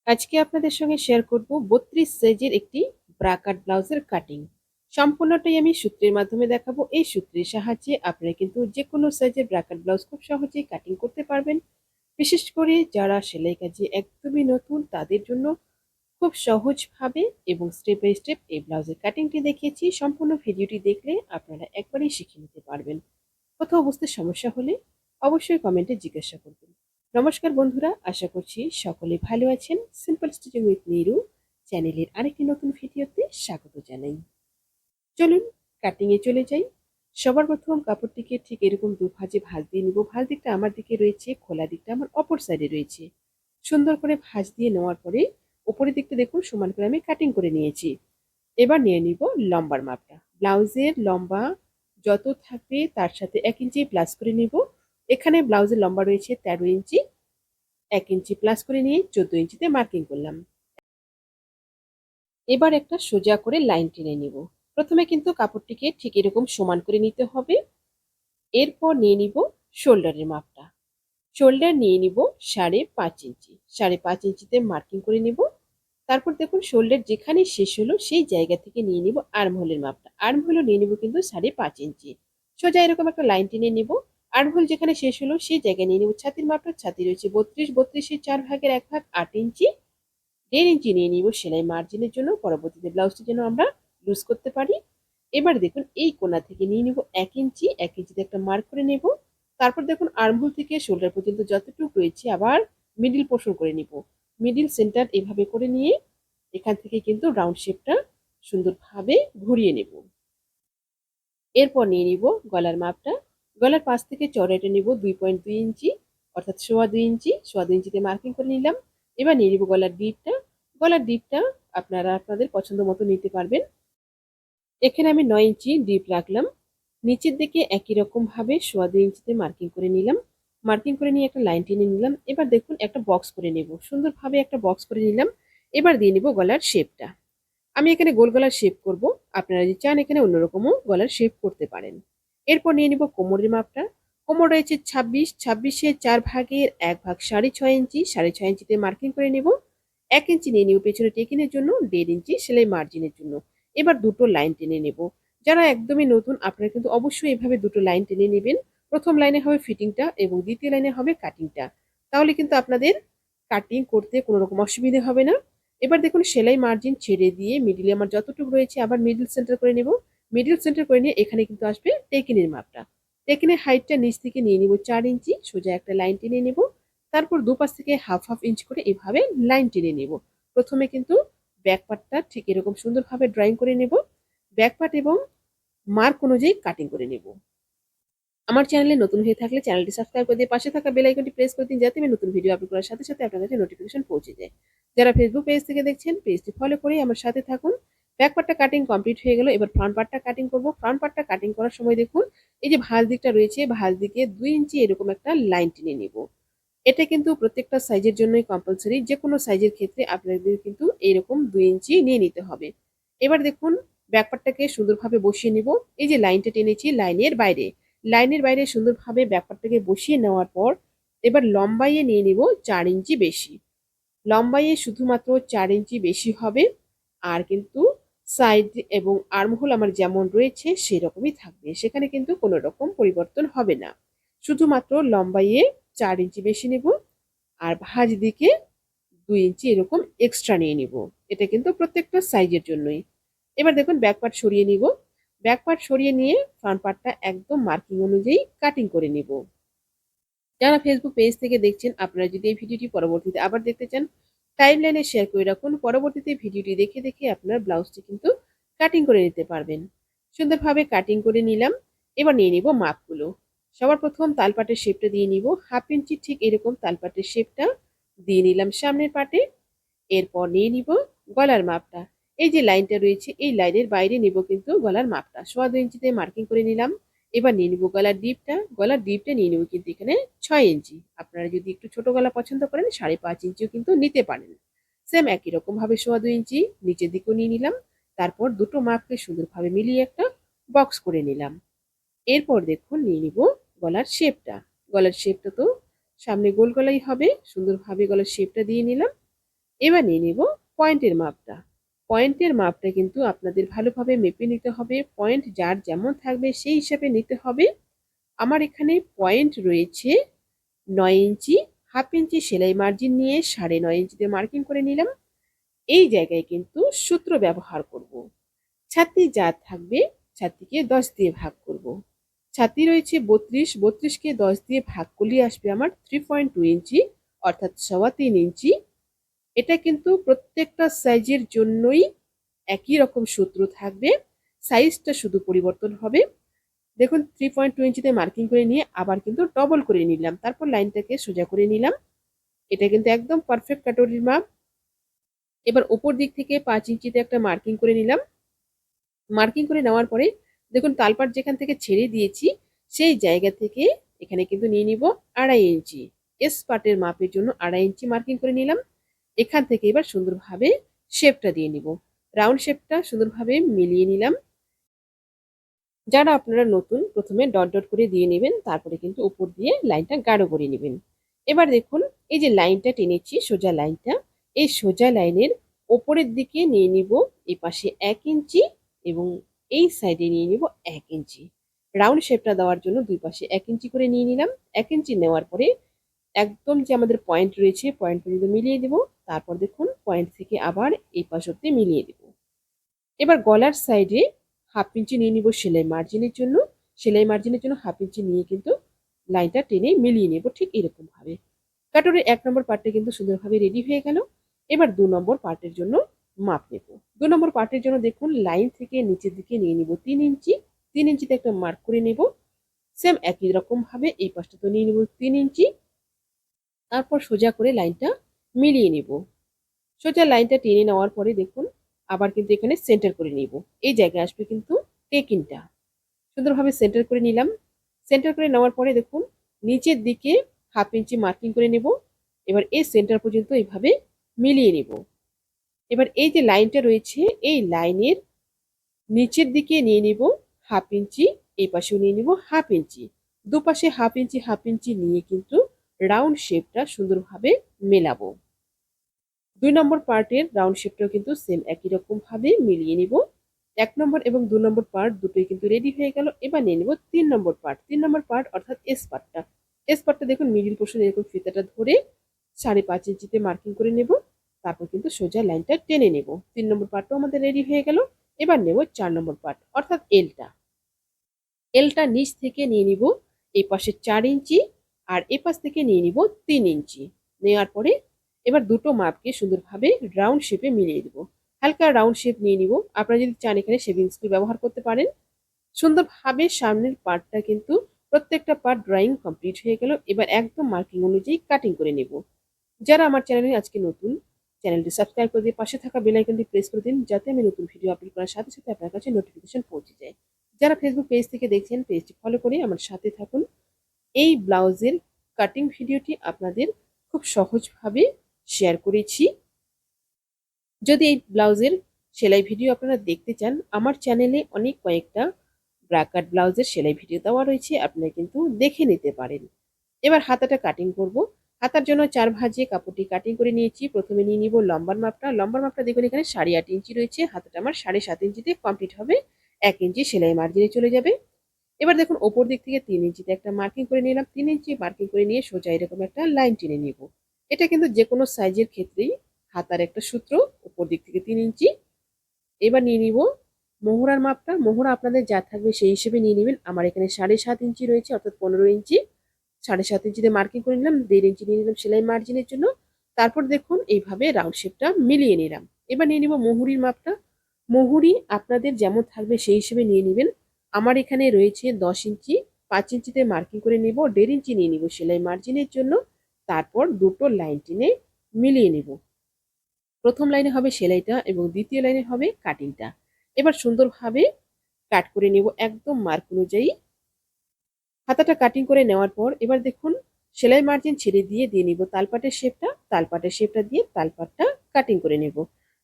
আজকে আপনাদের সঙ্গে শেয়ার করব 32 সাইজের একটি ব্রা কাট ব্লাউজের কাটিং। সম্পূর্ণটাই আমি সূত্রের মাধ্যমে দেখাবো। এই সূত্রের সাহায্যে আপনারা কিন্তু যে কোনো সাইজের ব্রা কাট ব্লাউজ খুব সহজেই কাটিং করতে পারবেন। বিশেষ করে যারা সেলাই কাজে একদমই নতুন তাদের জন্য খুব সহজভাবে এবং স্টেপ বাই স্টেপ এই ব্লাউজের কাটিংটি দেখিয়েছি। সম্পূর্ণ ভিডিওটি দেখলে আপনারা একবারেই শিখে নিতে পারবেন। কোথাও বুঝতে সমস্যা হলে অবশ্যই কমেন্টে জিজ্ঞাসা করবেন। নমস্কার বন্ধুরা, আশা করছি সকলে ভালো আছেন। সিম্পল স্টিচিং উইথ নিরু চ্যানেলের আরেকটি নতুন ভিডিওতে স্বাগত জানাই। চলুন কাটিং এ চলে যাই। সবার প্রথম কাপড়টিকে ঠিক এরকম দু ভাঁজে ভাঁজ দিয়ে নিব। ভাঁজ দিকটা আমার দিকে রয়েছে, খোলা দিকটা আমার অপর সাইডে রয়েছে। সুন্দর করে ভাঁজ দিয়ে নেওয়ার পরে উপরের দিকটা দেখুন সমান করে আমি কাটিং করে নিয়েছি। এবার নিয়ে নিব লম্বার মাপটা। ব্লাউজের লম্বা যত থাকবে তার সাথে 1 ইঞ্চি প্লাস করে নিব। এখানে ব্লাউজের লম্বা রয়েছে 13 ইঞ্চি। 1 ইঞ্চি প্লাস করে নিয়ে 14 ইঞ্চিতে মার্কিং করলাম। এবার একটা সোজা করে লাইন টেনে নিব। প্রথমে কিন্তু কাপড়টিকে ঠিক এরকম সমান করে নিতে হবে। এরপর নিয়ে নিব শোল্ডারের মাপটা। শোল্ডার নিয়ে নিব 5.5 ইঞ্চি। 5.5 ইঞ্চিতে মার্কিং করে নিব। তারপর দেখুন শোল্ডার যেখানে শেষ হলো সেই জায়গা থেকে নিয়ে নিব আর্মহোলের মাপটা। আর্মহোলও নিয়ে নিব কিন্তু 5.5 ইঞ্চি। সোজা এরকম একটা লাইন টেনে নিব। আর্মহোল যেখানে শেষ হলো সেই জায়গায় নিয়ে নিব ছাতির মাপটা। ছাতি রয়েছে 32, 32-এর 4 ভাগের 1 ভাগ 8 ইঞ্চি। 1.5 ইঞ্চি নিয়ে নিব সেলাই মার্জিনের জন্য, পরবর্তীতে ব্লাউজটি যেন আমরা লুজ করতে পারি। এবার দেখুন এই কোণা থেকে নিয়ে নিব 1 ইঞ্চি। 1 ইঞ্চিতে একটা মার্ক করে নেব। তারপর দেখুন আর্মহোল থেকে শোল্ডার পর্যন্ত যতটুকু রয়েছে আবার মিডিল পোর্শন করে নিব। মিডিল সেন্টার এভাবে করে নিয়ে এখান থেকে কিন্তু রাউন্ড শেপটা সুন্দরভাবে ঘুরিয়ে নেব। এরপর নিয়ে নিব গলার মাপটা। গলার পাশ থেকে চওড়াটা নিব 2.2 ইঞ্চি, অর্থাৎ 2.25 ইঞ্চি। 2.25 ইঞ্চিতে মার্কিং করে নিলাম। এবার নিয়ে নিব গলার ডিপটা। গলার ডিপটা আপনারা আপনাদের পছন্দ মতো নিতে পারবেন। এখানে আমি 9 ইঞ্চি ডিপ রাখলাম। নিচের দিকে একই রকম ভাবে 2.25 ইঞ্চিতে মার্কিং করে নিলাম। মার্কিং করে নিয়ে একটা লাইন টেনে নিলাম। এবার দেখুন একটা বক্স করে নেব। সুন্দরভাবে একটা বক্স করে নিলাম। এবার দিয়ে নিব গলার শেপটা। আমি এখানে গোল গলার শেপ করব। আপনারা যদি চান এখানে অন্যরকমও গলার শেপ করতে পারেন। এরপর নিয়ে নিব কোমরের মাপটা। কোমর রয়েছে 26, 26-এর 4 ভাগের 1 ভাগ 6.5 ইঞ্চি। 6.5 ইঞ্চিতে মার্কিং করে নেব। 1 ইঞ্চি নিয়ে নিব পেছনে টেকিনের জন্য, 1.5 ইঞ্চি সেলাই মার্জিনের জন্য। এবার দুটো লাইন টেনে নেব। যারা একদমই নতুন আপনারা কিন্তু অবশ্যই এভাবে দুটো লাইন টেনে নেবেন। প্রথম লাইনে হবে ফিটিংটা এবং দ্বিতীয় লাইনে হবে কাটিংটা। তাহলে কিন্তু আপনাদের কাটিং করতে কোনো রকম অসুবিধা হবে না। এবার দেখুন সেলাই মার্জিন ছেড়ে দিয়ে মিডিলে আমার যতটুকু রয়েছে আবার মিডল সেন্টার করে নেব। মিডল সেন্টার করে নিয়ে এখানে কিন্তু আসবে টেকিনের মাপটা। টেকিনের হাইটটা নিচ থেকে নিয়ে নিব 4 ইঞ্চি। সোজা একটা লাইন টেনে নেব। তারপর দুপাশ থেকে হাফ হাফ ইঞ্চ করে এভাবে লাইন টেনে নেব। প্রথমে কিন্তু ব্যাক পার্টটা ঠিক এরকম সুন্দরভাবে ড্রয়িং করে নেব। ব্যাক পার্ট এবং মার্ক অনুযায়ী কাটিং করে নেব। আমার চ্যানেলে নতুন হয়ে থাকলে চ্যানেলটি সাবস্ক্রাইব করে দিয়ে পাশে থাকা বেল আইকনটি প্রেস করে দিন, যাতে আমি নতুন ভিডিও আপলোড করার সাথে সাথে আপনার কাছে নোটিফিকেশন পৌঁছে যায়। যারা ফেসবুক পেজ থেকে দেখছেন পেজটি ফলো করে আমার সাথে থাকুন। ব্যাক পার্টটা কাটিং কমপ্লিট হয়ে গেল। এবার ফ্রন্ট পার্টটা কাটিং করব। ফ্রন্ট পার্টটা কাটিং করার সময় দেখুন এই যে ভাঁজ দিকটা রয়েছে, ভাঁজ দিকে 2 ইঞ্চি এরকম একটা লাইন টেনে নিব। এটা কিন্তু প্রত্যেকটা সাইজের জন্যই কম্পালসরি। যে কোনো সাইজের ক্ষেত্রে আপনাদের কিন্তু এইরকম 2 ইঞ্চি নিয়ে নিতে হবে। এবার দেখুন ব্যাক পার্টটাকে সুন্দরভাবে বসিয়ে নিব। এই যে লাইনটা টেনেছি লাইনের বাইরে, লাইনের বাইরে সুন্দরভাবে ব্যাক পার্টটাকে বসিয়ে নেওয়ার পর এবার লম্বাইয়ে নিয়ে নিব 4 ইঞ্চি বেশি। লম্বাইয়ে শুধুমাত্র 4 ইঞ্চি বেশি হবে। আর কিন্তু সাইড এবং আর্মহোল আমার যেমন রয়েছে সেরকমই থাকবে। সেখানে কিন্তু কোনো রকম পরিবর্তন হবে না। শুধুমাত্র লম্বাইয়ে 4 ইঞ্চি বেশি নেব আর ভাঁজ দিকে 2 ইঞ্চি এরকম এক্সট্রা নিয়ে নিব। এটা কিন্তু প্রত্যেকটা সাইজের জন্যই। এবার দেখুন ব্যাক পার্ট সরিয়ে নিব। ব্যাক পার্ট সরিয়ে নিয়ে ফ্রন্ট পার্টটা একদম মার্কিং অনুযায়ী কাটিং করে নিব। যারা ফেসবুক পেজ থেকে দেখছেন আপনারা যদি এই ভিডিওটি পরবর্তীতে আবার দেখতে চান টাইমলাইনে শেয়ার করে রাখুন। পরবর্তীতে ভিডিওটি দেখে দেখে আপনার ব্লাউজটি কিন্তু কাটিং করে নিতে পারবেন। সুন্দরভাবে কাটিং করে নিলাম। এবার নিয়ে নিব মাপগুলো। সবার প্রথম তালপাটের শেপটা দিয়ে নিব। 1/2 ইঞ্চি ঠিক এরকম তালপাটের শেপটা দিয়ে নিলাম সামনের পাটে। এরপর নিয়ে নিব গলার মাপটা। এই যে লাইনটা রয়েছে এই লাইনের বাইরে নিব কিন্তু গলার মাপটা। 2.25 ইঞ্চিতে মার্কিং করে নিলাম। এবার নিয়ে নিব গলার ডিপটা। গলার ডিপটা নিয়ে নিব কিন্তু এখানে 6 ইঞ্চি। আপনারা যদি একটু ছোট গলা পছন্দ করেন 5.5 ইঞ্চিও কিন্তু নিতে পারেন। সেম একই রকম ভাবে 2.25 ইঞ্চি নিচের দিকেও নিয়ে নিলাম। তারপর দুটো মাপকে সুন্দরভাবে মিলিয়ে একটা বক্স করে নিলাম। এরপর দেখুন নিয়ে নিব গলার শেপটা। গলার শেপটা তো সামনে গোল গলাই হবে। সুন্দরভাবে গলার শেপটা দিয়ে নিলাম। এবার নিয়ে নিব পয়েন্টের মাপটা। পয়েন্টের মাপটা কিন্তু আপনাদের ভালোভাবে মেপে নিতে হবে। পয়েন্ট যার যেমন থাকবে সেই হিসাবে নিতে হবে। আমার এখানে পয়েন্ট রয়েছে 9 ইঞ্চি, হাফ ইঞ্চি সেলাই মার্জিন নিয়ে 9.5 ইঞ্চিতে মার্কিং করে নিলাম। এই জায়গায় কিন্তু সূত্র ব্যবহার করব। ছাতি যা থাকবে ছাতিকে 10 দিয়ে ভাগ করব। ছাতি রয়েছে 32, 32কে 10 দিয়ে ভাগ করলে আসবে আমার 3.2 ইঞ্চি অর্থাৎ 3.25 ইঞ্চি। এটা কিন্তু প্রত্যেকটা সাইজের জন্যই একই রকম সূত্র থাকবে, সাইজটা শুধু পরিবর্তন হবে। দেখুন 3.2 ইঞ্চিতে মার্কিং করে নিয়ে আবার কিন্তু ডবল করে নিলাম, তারপর লাইনটাকে সোজা করে নিলাম। এটা কিন্তু একদম পারফেক্ট কাটরির মাপ। এবার উপর দিক থেকে 5 ইঞ্চিতে একটা মার্কিং করে নিলাম। মার্কিং করে নেওয়ার পরে দেখুন তালপাট যেখান থেকে ছেড়ে দিয়েছি সেই জায়গা থেকে এখানে কিন্তু নিয়ে নিব 2.5 ইঞ্চি। এস পার্টের মাপের জন্য 2.5 ইঞ্চি মার্কিং করে নিলাম। এখান থেকে এবার সুন্দরভাবে শেপটা দিয়ে নিব। রাউন্ড শেপটা সুন্দরভাবে মিলিয়ে নিলাম। যারা আপনারা নতুন প্রথমে ডট ডট করে দিয়ে নেবেন, তারপরে কিন্তু উপর দিয়ে লাইনটা গাঢ় করে নেবেন। এবার দেখুন এই যে লাইনটা টেনেছি সোজা লাইনটা, এই সোজা লাইনের ওপরের দিকে নিয়ে নিব এই পাশে 1 ইঞ্চি এবং এই সাইডে নিয়ে নিব 1 ইঞ্চি। রাউন্ড শেপটা দেওয়ার জন্য দুই পাশে 1 ইঞ্চি করে নিয়ে নিলাম। 1 ইঞ্চি নেওয়ার পরে একদম যে আমাদের পয়েন্ট রয়েছে পয়েন্ট পর্যন্ত মিলিয়ে দেব। তারপর দেখুন পয়েন্ট থেকে আবার এই পাশ অব্দি মিলিয়ে দেব। এবার গলার সাইডে হাফ ইঞ্চি নিয়ে নিব সেলাই মার্জিনের জন্য। সেলাই মার্জিনের জন্য হাফ ইঞ্চি নিয়ে কিন্তু লাইনটা টেনে মিলিয়ে নেব ঠিক এরকম ভাবে। কাটরের 1 নম্বর পার্টটা কিন্তু সুন্দরভাবে রেডি হয়ে গেল। এবার 2 নম্বর পার্টের জন্য মাপ নেব। 2 নম্বর পার্টের জন্য দেখুন লাইন থেকে নিচের দিকে নিয়ে নিব 3 ইঞ্চি। 3 ইঞ্চিতে একটা মার্ক করে নেব। সেম একই রকম ভাবে এই পাশটা তো নিয়ে নিব 3 ইঞ্চি। তারপর সোজা করে লাইনটা মিলিয়ে নেব। সোজা লাইনটা টেনে নেওয়ার পরে দেখুন আবার কিন্তু এখানে সেন্টার করে নিব। এই জায়গায় আসবে কিন্তু টেকিংটা। সুন্দরভাবে সেন্টার করে নিলাম। সেন্টার করে নেওয়ার পরে দেখুন নিচের দিকে হাফ ইঞ্চি মার্কিং করে নেব। এবার এই সেন্টার পর্যন্ত এইভাবে মিলিয়ে নেব। এবার এই যে লাইনটা রয়েছে এই লাইনের নিচের দিকে নিয়ে নিব হাফ ইঞ্চি, এই পাশেও নিয়ে নিব হাফ ইঞ্চি। দুপাশে হাফ ইঞ্চি নিয়ে কিন্তু রাউন্ড শেপটা সুন্দরভাবে মেলাবো। 2 নম্বর পার্টের রাউন্ড শেপটাও কিন্তু সেম একই রকম ভাবে মিলিয়ে নিব। 1 নম্বর এবং 2 নম্বর পার্ট দুটোই কিন্তু রেডি হয়ে গেল। এবার নিয়ে নেব 3 নম্বর পার্ট। 3 নম্বর পার্ট অর্থাৎ এস পার্টটা। এস পার্টটা দেখুন মিডিল পোর্শন এরকম ফিতাটা ধরে 5.5 ইঞ্চিতে মার্কিং করে নেব। তারপর কিন্তু সোজা লাইনটা টেনে নেব। 3 নম্বর পার্টটাও আমাদের রেডি হয়ে গেল। এবার নেব 4 নম্বর পার্ট অর্থাৎ এলটা। এলটা নিচ থেকে নিয়ে নিব এই পাশে 4 ইঞ্চি আর এ পাশ থেকে নিয়ে নিব 3 ইঞ্চি। নেওয়ার পরে এবার দুটো মাপকে সুন্দরভাবে রাউন্ড শেপে মিলিয়ে দেব। হালকা রাউন্ড শেপ নিয়ে নিব। আপনারা যদি চান এখানে শেভিং স্কুল ব্যবহার করতে পারেন। সুন্দরভাবে সামনের পার্টটা কিন্তু প্রত্যেকটা পার্ট ড্রয়িং কমপ্লিট হয়ে গেল। এবার একদম মার্কিং অনুযায়ী কাটিং করে নেব। যারা আমার চ্যানেলে আজকে নতুন, চ্যানেলটি সাবস্ক্রাইব করে দিয়ে পাশে থাকা বেল আইকনটি প্রেস করে দিন যাতে আমি নতুন ভিডিও আপলোড করার সাথে সাথে আপনার কাছে নোটিফিকেশন পৌঁছে যায়। যারা ফেসবুক পেজ থেকে দেখছেন পেজটি ফলো করে আমার সাথে থাকুন। এই ব্লাউজের কাটিং ভিডিওটি আপনাদের খুব সহজভাবে শেয়ার করেছি। যদি এই ব্লাউজের সেলাই ভিডিও আপনারা দেখতে চান আমার চ্যানেলে অনেক কয়েকটা ব্রাকাট ব্লাউজের সেলাই ভিডিও দেওয়া রয়েছে, আপনারা কিন্তু দেখে নিতে পারেন। এবার হাতাটা কাটিং করব। হাতার জন্য 4 ভাঁজে কাপড়টি কাটিং করে নিয়েছি। প্রথমে নিয়ে নিব লম্বার মাপটা। লম্বার মাপটা দেখুন এখানে 8.5 ইঞ্চি রয়েছে। হাতাটা আমার 7.5 ইঞ্চিতে কমপ্লিট হবে। 1 ইঞ্চি সেলাই মার্জিনে চলে যাবে। এবার দেখুন ওপর দিক থেকে 3 ইঞ্চিতে একটা মার্কিং করে নিলাম। 3 ইঞ্চি মার্কিং করে নিয়ে সোজা এরকম একটা লাইন টেনে নিব। এটা কিন্তু যে কোনো সাইজের ক্ষেত্রেই হাতার একটা সূত্র, উপর দিক থেকে 3 ইঞ্চি। এবার নিয়ে নিব মোহরার মাপটা। মোহরা আপনাদের যা থাকবে সেই হিসেবে নিয়ে নেবেন। আমার এখানে 7.5 ইঞ্চি রয়েছে অর্থাৎ 15 ইঞ্চি। 7.5 ইঞ্চিতে মার্কিং করে নিলাম। 1.5 ইঞ্চি নিয়ে নিলাম সেলাই মার্জিনের জন্য। তারপর দেখুন এইভাবে রাউন্ড শেপটা মিলিয়ে নিলাম। এবার নিয়ে নিব মুহুরির মাপটা। মুহুরি আপনাদের যেমন থাকবে সেই হিসেবে নিয়ে নেবেন। আমার এখানে রয়েছে 10 ইঞ্চি। 5 ইঞ্চিতে মার্কিং করে নেব। 1.5 ইঞ্চি নিয়ে নিব সেলাই মার্জিনের জন্য। তারপর দুটো লাইন টেনে মিলিয়ে নেব। প্রথম লাইনে হবে সেলাইটা এবং দ্বিতীয় লাইনে হবে কাটিংটা। এবার সুন্দরভাবে কাট করে নেব একদম মার্ক অনুযায়ী। হাতাটা কাটিং করে নেওয়ার পর এবার দেখুন সেলাই মার্জিন ছেড়ে দিয়ে নিব তালপাটের শেপটা। তালপাটের শেপটা দিয়ে তালপাটটা কাটিং করে নেব।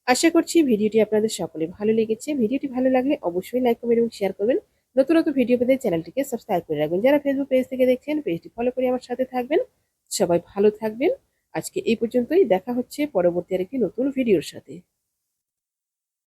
আশা করছি ভিডিওটি আপনাদের সকলে ভালো লেগেছে। ভিডিওটি ভালো লাগলে অবশ্যই লাইক কমেন্ট এবং শেয়ার করবেন। নতুন নতুন ভিডিও পেতে চ্যানেলটিকে সাবস্ক্রাইব করে রাখবেন। যারা ফেসবুক পেজ থেকে দেখছেন পেজটি ফলো করে আমার সাথে থাকবেন। সবাই ভালো থাকবেন। আজকে এই পর্যন্তই, দেখা হচ্ছে পরবর্তী আরেকটি নতুন ভিডিওর সাথে।